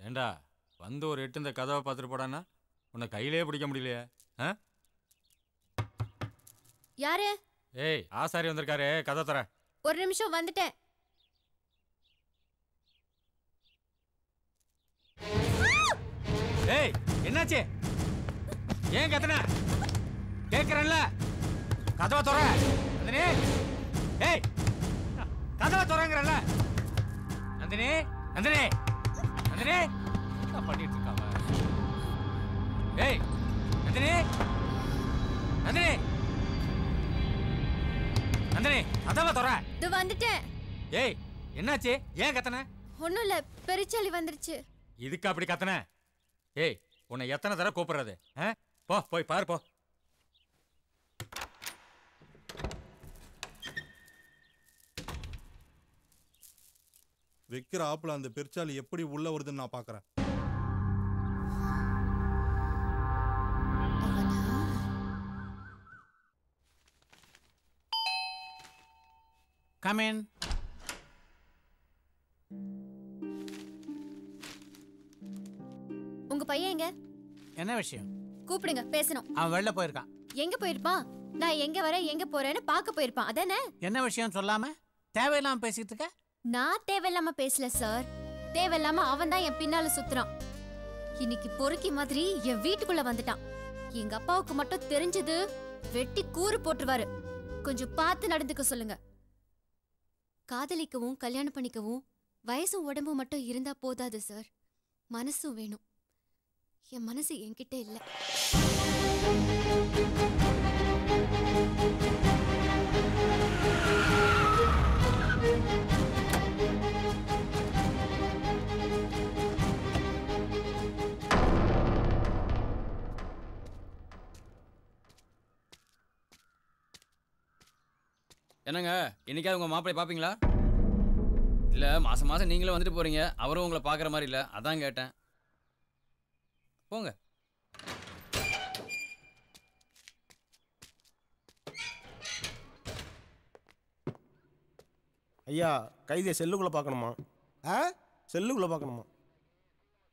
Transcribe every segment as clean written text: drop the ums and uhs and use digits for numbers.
ஏண்டா வந்து ஒரு எட்டு இந்த கதவை பார்த்துட்டு போடான்னா உன்னை கையிலே பிடிக்க முடியலையே. யாரு? ஏய் ஆசாரி வந்திருக்காரு, கதை தர. ஒரு நிமிஷம் வந்துட்டேன். ஏய் என்னாச்சு? ஏன் கத்துன? கேட்கறேன்ல, கதவை தர. நந்தினி, ஏய் கதவை தரங்கறல. நந்தினி, நந்தினி, நந்தினி, என்ன பண்ணிட்டு இருக்காவ? ஏய் நந்தினி, நந்தினி, நந்தினி, கதவை தர. இது வந்துட்டேன். ஏய் என்னாச்சு? ஏன் கத்துன? ஒண்ணும் இல்ல, பெருச்சாளி வந்துருச்சு. இதுக்கு அப்படி கத்துன? ஏய் உன்னை எத்தனை தடவை கூப்பிடுறது? போ போய் பாரு போ. வைக்கிற ஆப்புல அந்த பெருச்சாலி எப்படி உள்ள வருதுன்னு நான் பாக்குறேன். Come in. உங்க பையன் எங்க? என்ன விஷயம்? கூப்பிடுங்க, பேசணும். அவன் வெளில போயிருக்கான். எங்க போயிருப்பான்? நான் எங்க வரேன் எங்க போறேன்னு பாக்க போயிருப்பான், அதானே? என்ன விஷயம் சொல்லாம தேவையில்லாம பேசிட்டு இருக்க? நான் தேவையில்லாம பேசல சார். தேவையில்லாம அவன் தான் என் பின்னால சுத்துறான். இன்னைக்கு பொறுக்கி மாதிரி என் வீட்டுக்குள்ள வந்துட்டான். எங்க அப்பாவுக்கு மட்டும் தெரிஞ்சது வெட்டி கூறு போட்டுருவாரு. கொஞ்சம் பார்த்து நடந்துக்க சொல்லுங்க. காதலிக்கவும் கல்யாணம் பண்ணிக்கவும் வயசும் உடம்பும் மட்டும் இருந்தா போதாது சார், மனசும் வேணும். என் மனசு என்கிட்ட இல்ல. என்னங்க இன்னைக்காவது உங்க மாப்பிள்ளை பாப்பீங்களா? இல்ல மாசம் மாசம் நீங்களும் வந்துட்டு போறீங்க, அவரும் உங்களை பாக்குற மாதிரி இல்ல, அதான் கேட்டேன். போங்க. ஐயா கைதியை செல்லுக்குள்ள பார்க்கணுமா? செல்லுக்குள்ள பார்க்கணுமா?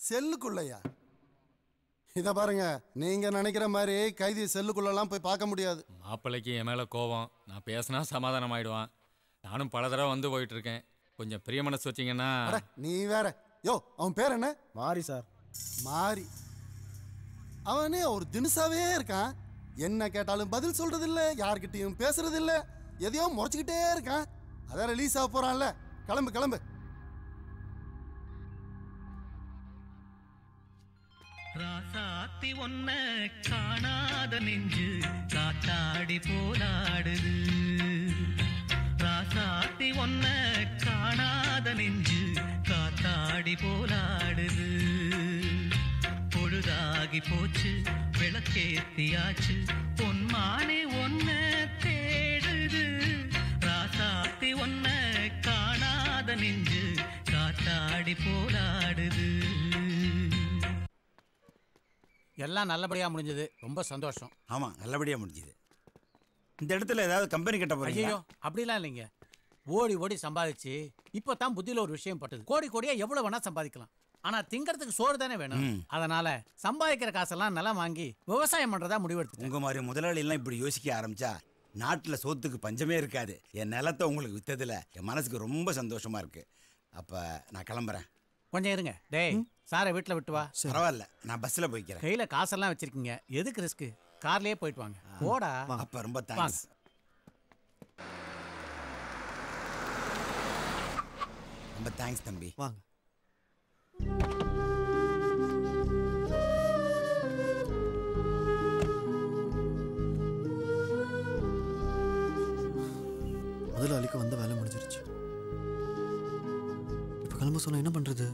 செல்லுக்குள்ளையா? இதை பாருங்க, நீங்க நினைக்கிற மாதிரி கைதி செல்லுக்குள்ளெல்லாம் போய் பார்க்க முடியாது. மாப்பிள்ளைக்கு என் மேல கோபம், நான் பேசினா சமாதானம் ஆயிடுவான். நானும் பல தடவை வந்து போயிட்டு இருக்கேன். கொஞ்சம் பிரிய மனசு வச்சிங்கன்னா. நீ வேற. யோ அவன் பேர் என்ன? மாரி சார். மாரி. அவனே ஒரு தினுசாவே இருக்கான். என்ன கேட்டாலும் பதில் சொல்றது இல்ல, யார்கிட்டையும் பேசுறது இல்ல, எதையோ முறைச்சுக்கிட்டே இருக்கான். அதான் ரிலீஸ் ஆக போறான்ல. கிளம்பு கிளம்பு. ராசாத்தி ஒன்ன காணாத நெஞ்சு காத்தாடி போலாடுது. ராசாத்தி ஒன்ன காணாத நெஞ்சு காத்தாடி போலாடுது. பொழுதாகி போச்சு விளக்கேத்தியாச்சு, பொன்மானே ஒன்ன தேடுது. ராசாத்தி ஒன்ன காணாத நெஞ்சு காத்தாடி போலாடுது. எல்லாம் நல்லபடியா முடிஞ்சது, ரொம்ப சந்தோஷம். ஆமா நல்லபடியா முடிஞ்சது. இந்த இடத்துல ஏதாவது கம்பெனி கட்ட போறீங்க? ஐயோ அப்படிலாம் இல்லைங்க. ஓடி ஓடி சம்பாதிச்சு இப்போ தான் புத்தியில் ஒரு விஷயம் பட்டது. கோடி கோடியா எவ்வளவு வேணா சம்பாதிக்கலாம், ஆனா திங்கிறதுக்கு சோறு தானே வேணும். அதனால சம்பாதிக்கிற காசெல்லாம் நிலம் வாங்கி விவசாயம் பண்றதா முடிவெடுத்து. உங்க மாதிரி முதலாளி எல்லாம் இப்படி யோசிக்க ஆரம்பிச்சா நாட்டுல சோத்துக்கு பஞ்சமே இருக்காது. என் நிலத்தை உங்களுக்கு வித்ததுல என் மனசுக்கு ரொம்ப சந்தோஷமா இருக்கு. அப்ப நான் கிளம்புறேன். கொஞ்சம் இருங்க. டேய் சாரை வீட்டில் விட்டு வா. பரவாயில்ல, நான் பஸ்ல போய்க்கிறேன். கையில காசெல்லாம் வச்சிருக்கீங்க, எதுக்கு ரிஸ்க்? கார்லயே போயிட்டு வாங்க. போடா. அப்ப ரொம்ப தேங்க்ஸ். ரொம்ப தேங்க்ஸ் தம்பி. வாங்க. முதலாளிக்கு வந்த வேலை முடிஞ்சிருச்சு. இப்ப கிளம்ப சொன்னா என்ன பண்றது?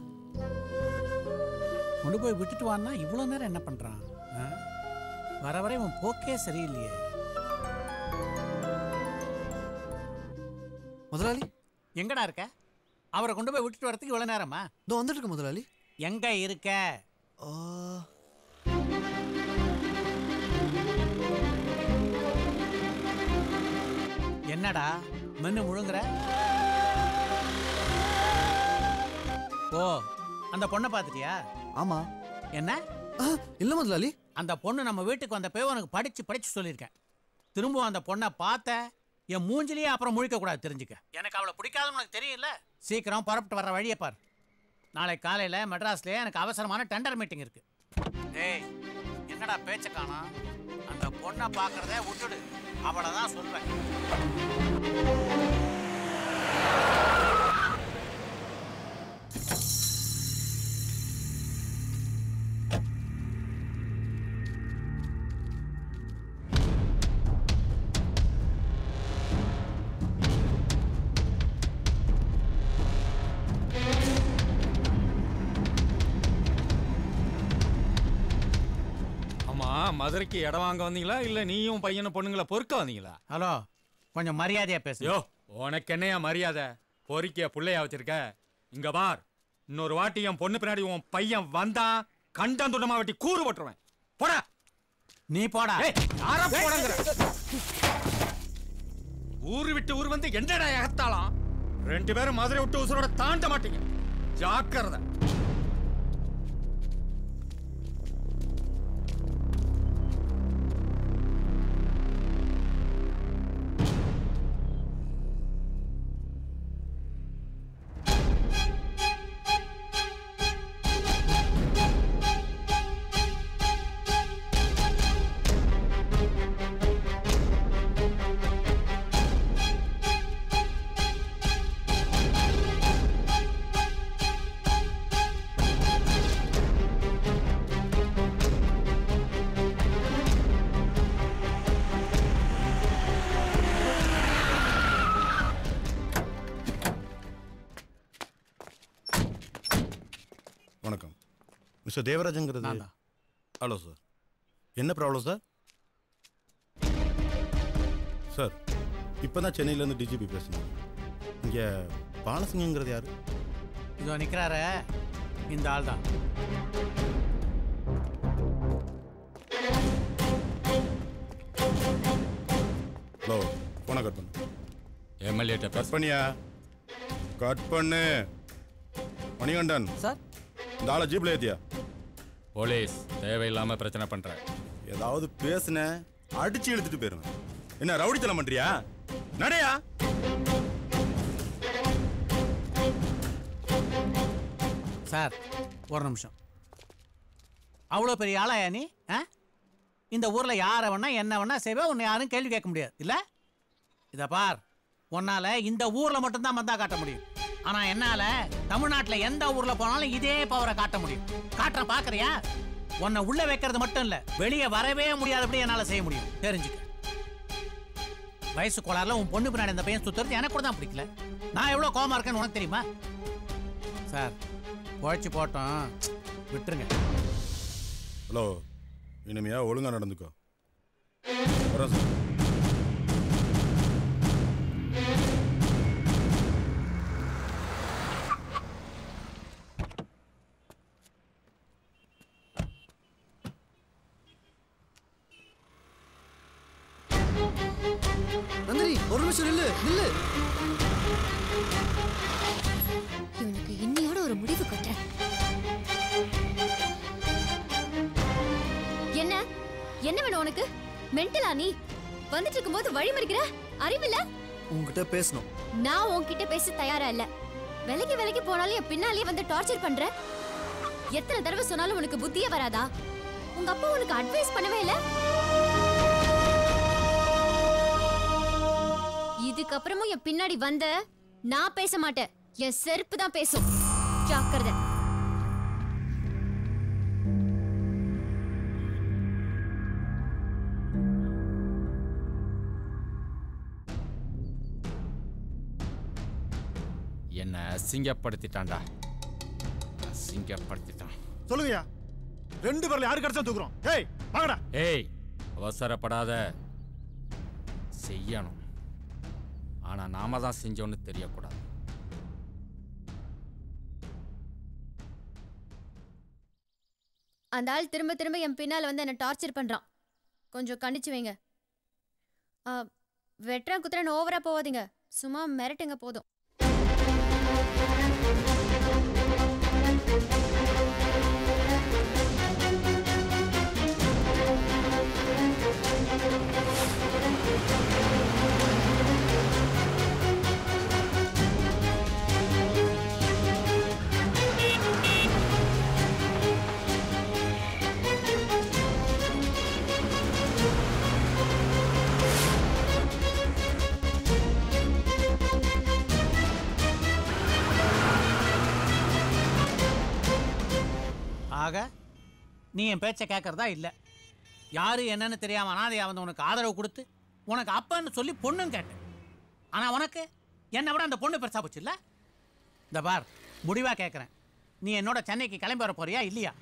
கொண்டு போய் விட்டுட்டு வான்னா இவ்வளோ நேரம் என்ன பண்ணுறான்? வர வர இவன் போக்கே சரியில்லையே. முதலாளி எங்கடா இருக்க? அவரை கொண்டு போய் விட்டுட்டு வரதுக்கு இவ்வளோ நேரமா? இதோ வந்துட்டு இருக்க முதலாளி. எங்க இருக்க? என்னடா மென்னு முழுங்குற? ஓ அந்த பொண்ணை பார்த்துட்டியா? ஆமா. என்ன? இல்ல முதலாளி. அந்த பொண்ணு நம்ம வீட்டுக்கு வந்தப்போ உனக்கு படிச்சு சொல்லியிருக்கேன். திரும்பவும் அந்த பொண்ணை பார்த்த என் மூஞ்சிலேயே அப்புறம் முழிக்க கூடாது, தெரிஞ்சுக்க. எனக்கு அவளை பிடிக்காதுன்னு உனக்கு தெரியல. சீக்கிரம் புறப்பட்டு வர்ற வழியை பார். நாளைக்கு காலையில் மெட்ராஸ்லேயே எனக்கு அவசரமான டெண்டர் மீட்டிங் இருக்கு. டேய், என்னடா பேச்ச காணோம்? அந்த பொண்ணை பார்க்கறத விட்டுடு, அவளை தான் சொல்வேன். மதுரைக்கு இடம் வாங்க வந்தீங்களா இல்ல நீயும் பையனும் பொண்ணுங்களை பொறுக்க வந்தீங்களா? ஹலோ, கொஞ்சம் மரியாதையா பேசு. யோ, உனக்கு என்னையா மரியாதை? பொறுக்கிய புள்ளையா வச்சிருக்க? இங்க பார், இன்னொரு வாட்டி என் பொண்ணு பின்னாடி உன் பையன் வந்தா கண்டம் துண்டமா வெட்டி கூறு போட்டுருவேன். போடா. நீ போடா. யாரா போடங்கிற? ஊரு விட்டு ஊர் வந்து என்னடா எகத்தாலாம்? 2 பேரும் மதுரை விட்டு உசுரோட தாண்ட மாட்டீங்க, ஜாக்கிரதை. வணக்கம் மிஸ்டர் தேவராஜங்கிறது. ஹலோ சார், என்ன ப்ராப்ளம் சார்? சார், இப்போ தான் சென்னையிலேருந்து டிஜிபி பேசுனேன். இங்கே பாலசிங்கங்கிறது யார்? இதோ நிற்கிறாரு, இந்த ஆள் தான். ஹலோ, ஃபோனை கட் பண்ணு. எம்எல்ஏ கட் பண்ணியா? கட் பண்ணு. மணிகண்டன் சார், இந்த ஆளை ஜீப்ல ஏத்தியா? போலீஸ் தேவையில்லாம பிரச்சனை பண்ற. ஏதாவது பேசுன அடிச்சு இழுத்துட்டு போயிருவேன். என்ன ரவுடித்தனம் பண்றியா? நடையா? சார், ஒரு நிமிஷம். அவ்வளோ பெரிய ஆளாயா நீ? இந்த ஊரில் யாரை வேணா என்ன வேணா செய்வே, உன்னை யாரும் கேள்வி கேட்க முடியாது இல்லை? இதை பார், உன்னால இந்த ஊரில் மட்டும்தான் மந்தா காட்ட முடியும். ஆனால் என்னால் தமிழ்நாட்டில் எந்த ஊரில் போனாலும் இதே பவரை காட்ட முடியும். காட்டுற பார்க்குறியா? உன்னை உள்ள வைக்கிறது மட்டும் இல்லை, வெளியே வரவே முடியாதபடி என்னால் செய்ய முடியும், தெரிஞ்சுக்க. வயசு கோளாறுல உன் பொண்ணு பின்னாடி இந்த பையன் சுத்துறது எனக்கு கூட தான் பிடிக்கல. நான் எவ்வளோ கோவமா இருக்கேன்னு உனக்கு தெரியுமா? சார், உழைச்சி போட்டோம், விட்டுருங்க. ஹலோ, இனிமையா ஒழுங்கா நடந்துக்கோ. வரேன் சார். நந்தினி, ஒரு நிமிஷம் நில்லு நில்லு. இவனுக்கு இன்னையோட ஒரு முடிவு கட்டுறேன். என்ன என்ன வேணும் உனக்கு? மென்டலா நீ? வந்துட்டு இருக்கும்போது வழி மறிக்கிற அறிவில்ல? உன்கிட்ட பேசணும். நான் உன்கிட்ட பேச தயாரா இல்ல. விலைக்கு போனாலும் என் பின்னாலே வந்து டார்ச்சர் பண்ற. எத்தனை தடவை சொன்னாலும் உனக்கு புத்தியே வராதா? உங்க அப்பா உனக்கு அட்வைஸ் பண்ணவே இல்ல? இதுக்கப்புறமும் என் பின்னாடி வந்த நான் பேச மாட்டேன், என் செருப்பு தான் பேசும். ஜாக்கிரதை. என்ன அசிங்கப்படுத்திட்டான்டா, அசிங்கப்படுத்திட்டான். சொல்லுங்கய்யா, 2 பேர்ல யாரு கிடைச்சா தூக்குறோம்? ஏய் வாங்கடா. ஏய், அவசரப்படாத, செய்யணும். ஆனா நாம தான் செஞ்சோன்னு தெரியக்கூடாது. அந்த ஆள் திரும்ப திரும்ப என் பின்னால வந்து என்ன டார்ச்சர் பண்றான். கொஞ்சம் கண்டிச்சு வைங்க. வெட்டுறேன் குத்துறேன்னு ஓவரா போவாதீங்க, சும்மா மிரட்டுங்க போதும். ஆக நீ என் பேச்சை கேட்கறதா இல்லை. யாரு என்னன்னு தெரியாம அனாதையா வந்து உனக்கு ஆதரவு கொடுத்து உனக்கு அப்பன்னு சொல்லி பொண்ணும் கேட்டேன். ஆனா உனக்கு என்னை விட அந்த பொண்ணு பெருசா போச்சு இல்ல? இந்த பார், முடிவா கேட்கறேன், நீ என்னோட சென்னைக்கு கிளம்பி வர போறியா இல்லையா?